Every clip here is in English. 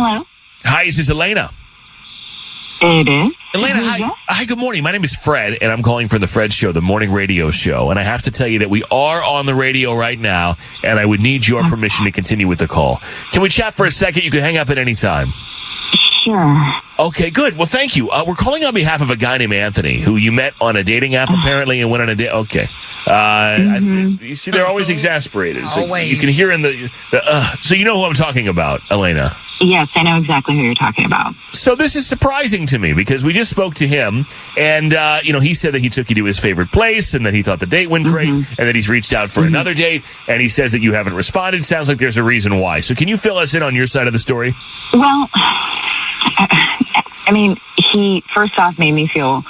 Hello? Hi, is this Elena? It is. Elena, hi. Hi, good morning. My name is Fred, and I'm calling from the Fred Show, the morning radio show. And I have to tell you that we are on the radio right now, and I would need your permission to continue with the call. Can we chat for a second? You can hang up at any time. Sure. Okay, good. Well, thank you. We're calling on behalf of a guy named Anthony, who you met on a dating app, apparently, and went on a date. Okay. You see, they're always exasperated. So Always. you can hear in the so you know who I'm talking about, Elena. Yes, I know exactly who you're talking about. So this is surprising to me because we just spoke to him and, he said that he took you to his favorite place and that he thought the date went great and that he's reached out for another date and he says that you haven't responded. Sounds like there's a reason why. So can you fill us in on your side of the story? Well, I mean, he first off made me feel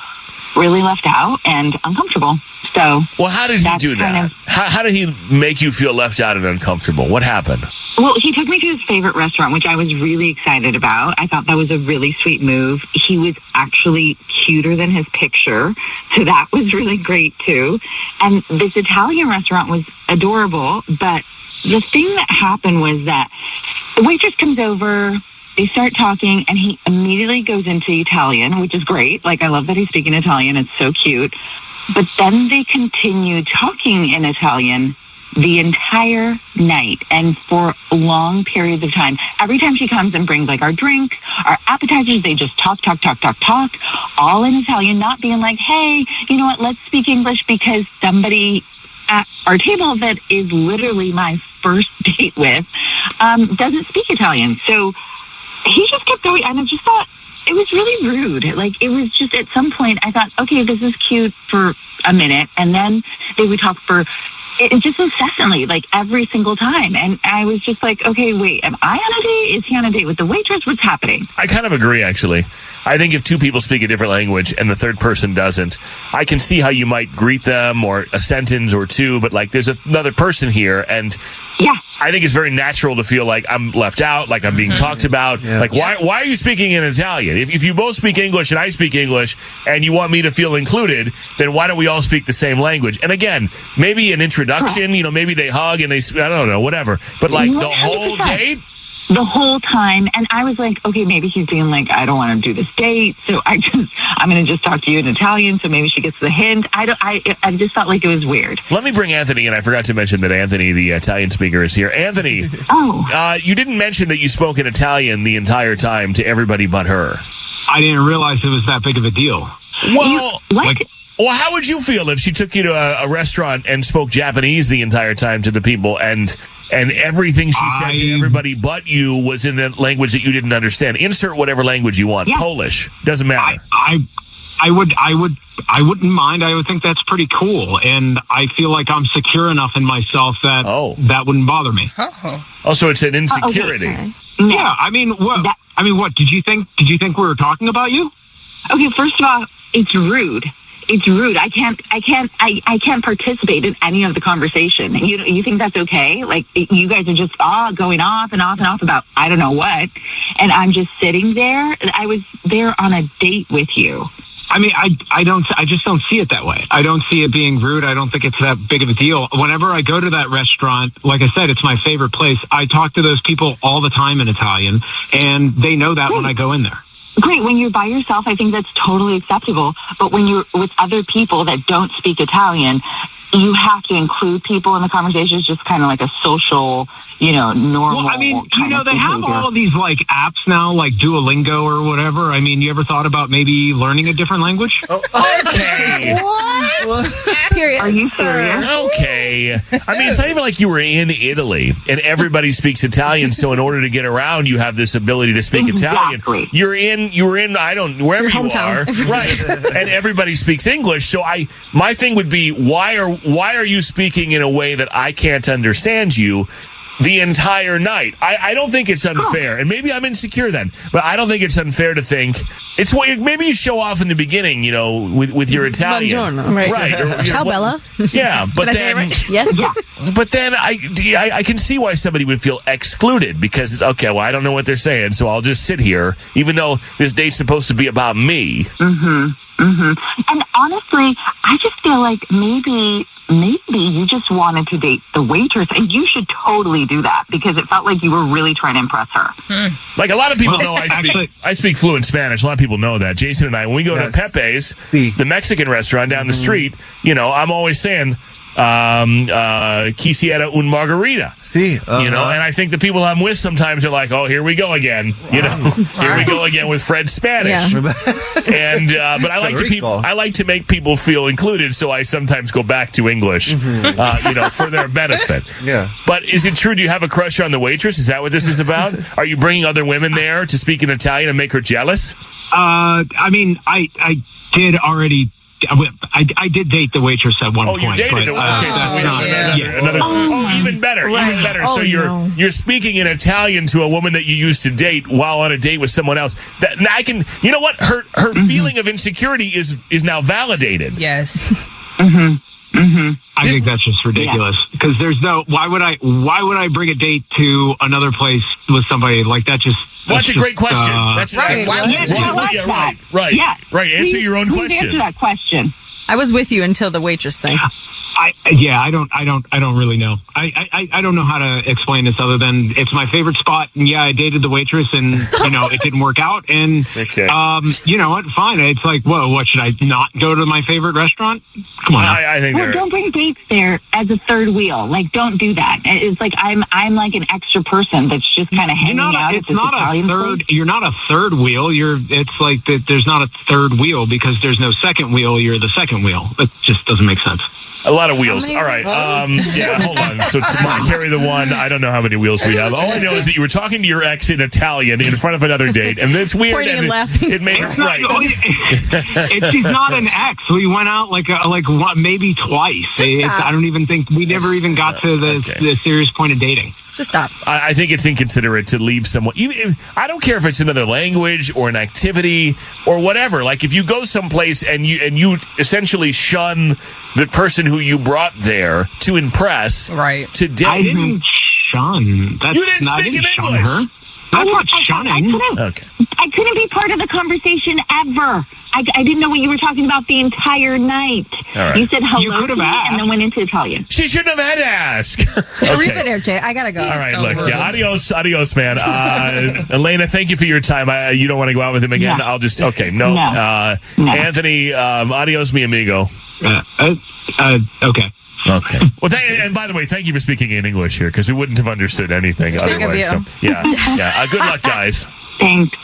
really left out and uncomfortable. So, well, how did he that's do that? kind of- How did he make you feel left out and uncomfortable? What happened? Well, he took me to his favorite restaurant, which I was really excited about. I thought that was a really sweet move. He was actually cuter than his picture, so that was really great, too. And this Italian restaurant was adorable, but the thing that happened was that the waitress comes over, they start talking, and he immediately goes into Italian, which is great. Like, I love that he's speaking Italian. It's so cute. But then they continue talking in Italian the entire night and for long periods of time. Every time she comes and brings like our drink, our appetizers, they just talk, all in Italian, not being like, hey, you know what, let's speak English because somebody at our table that is literally my first date with doesn't speak Italian. So he just kept going, and I just thought it was really rude. Like, it was just at some point I thought, okay, this is cute for a minute, and then they would talk for just incessantly, like every single time. And I was just like, okay, wait, am I on a date? Is he on a date with the waitress? What's happening? I kind of agree, actually. I think if two people speak a different language and the third person doesn't, I can see how you might greet them or a sentence or two, but like there's another person here and Yeah. I think it's very natural to feel like I'm left out, like I'm being talked about. Yeah. Like, why are you speaking in Italian? If you both speak English and I speak English and you want me to feel included, then why don't we all speak the same language? And again, maybe an introduction, maybe they hug and I don't know, whatever. But like the whole 100%. date? The whole time. And I was like, okay, maybe he's being like, I don't want to do this date. So I'm going to just talk to you in Italian. So maybe she gets the hint. I just felt like it was weird. Let me bring Anthony in. I forgot to mention that Anthony, the Italian speaker, is here. Anthony, you didn't mention that you spoke in Italian the entire time to everybody but her. I didn't realize it was that big of a deal. Well, What? well, how would you feel if she took you to a restaurant and spoke Japanese the entire time to the people and everything she said to everybody but you was in a language that you didn't understand? Insert whatever language you want. Yeah. Polish. Doesn't matter. I wouldn't mind. I would think that's pretty cool, and I feel like I'm secure enough in myself that that wouldn't bother me. Also, it's an insecurity. Okay. Yeah, I mean, what did you think? Did you think we were talking about you? Okay, first of all, it's rude. It's rude. I can't participate in any of the conversation. You think that's okay? Like, you guys are just going off and off and off about I don't know what, and I'm just sitting there. I was there on a date with you. I mean, I just don't see it that way. I don't see it being rude. I don't think it's that big of a deal. Whenever I go to that restaurant, like I said, it's my favorite place. I talk to those people all the time in Italian, and they know that when I go in there. Great. When you're by yourself, I think that's totally acceptable. But when you're with other people that don't speak Italian, you have to include people in the conversation. It's just kind of like a social, normal. Well, I mean, kind of they have behavior. all of these like apps now, like Duolingo or whatever. I mean, you ever thought about maybe learning a different language? Okay. Period. Are you serious? Okay. I mean, it's not even like you were in Italy and everybody speaks Italian. So in order to get around, you have this ability to speak Italian. Exactly. You were in, wherever you are. Right. And everybody speaks English. So my thing would be, why are you speaking in a way that I can't understand you the entire night? I don't think it's unfair, and maybe I'm insecure then, but I don't think it's unfair to think it's what maybe you show off in the beginning, with your Italian, Buongiorno. right? Ciao, Bella. Yeah, but Did I say it then right? Yes. but then I can see why somebody would feel excluded because it's okay. Well, I don't know what they're saying, so I'll just sit here, even though this date's supposed to be about me. And honestly, I just feel like maybe maybe you just wanted to date the waitress, and you should totally do that because it felt like you were really trying to impress her. Like a lot of people know I speak fluent Spanish. A lot of people know that. Jason and I, when we go to Pepe's, the Mexican restaurant down the street, I'm always saying, quisiera un margarita. You know, and I think the people I'm with sometimes are like, oh, here we go again. You know, here we go again with Fred's Spanish. Yeah. And, but I like to make people feel included, so I sometimes go back to English, for their benefit. Yeah. But is it true? Do you have a crush on the waitress? Is that what this is about? Are you bringing other women there to speak in Italian and make her jealous? I did already. I did date the waitress at one point. Oh, you dated the waitress. Okay, so we have another. Even better. Even better. So you're speaking in Italian to a woman that you used to date while on a date with someone else. You know what? Her feeling of insecurity is now validated. Yes. I think that's just ridiculous because there's why would I bring a date to another place with somebody like that? That's a great question. That's right. Right. Answer your own question. Answer that question. I was with you until the waitress thing. I don't really know. I don't know how to explain this other than it's my favorite spot. And I dated the waitress and, it didn't work out. And, you know what? Fine. It's like, whoa, what, should I not go to my favorite restaurant? Come on. I think don't bring dates there as a third wheel. Like, don't do that. It's like, I'm like an extra person that's just kind of hanging out at this Italian place. You're not a third wheel. It's like that there's not a third wheel because there's no second wheel. You're the second wheel. It just doesn't make sense. A lot of wheels. All right. Hold on. So tomorrow, carry the one. I don't know how many wheels we have. All I know is that you were talking to your ex in Italian in front of another date, and it's weird. Pointing and laughing. It made it right. She's not an ex. We went out maybe twice. I don't even think we never even got to the serious point of dating. Just stop. I think it's inconsiderate to leave someone. I don't care if it's another language or an activity or whatever. Like if you go someplace and you essentially shun the person who you brought there to impress, right? To date. I didn't shun. You didn't speak in English. Her. That's not shunning. I couldn't be part of the conversation ever. I didn't know what you were talking about the entire night. Right. You said hello you to me and then went into Italian. She shouldn't have had to ask. Arrivederci. I gotta go. All right, look. Yeah, adios, man. Elena, thank you for your time. You don't want to go out with him again? No. I'll just, no. No. Anthony, adios, mi amigo. Okay. Okay. Well, and by the way, thank you for speaking in English here because we wouldn't have understood anything otherwise. So, yeah. Good luck, guys. Thanks.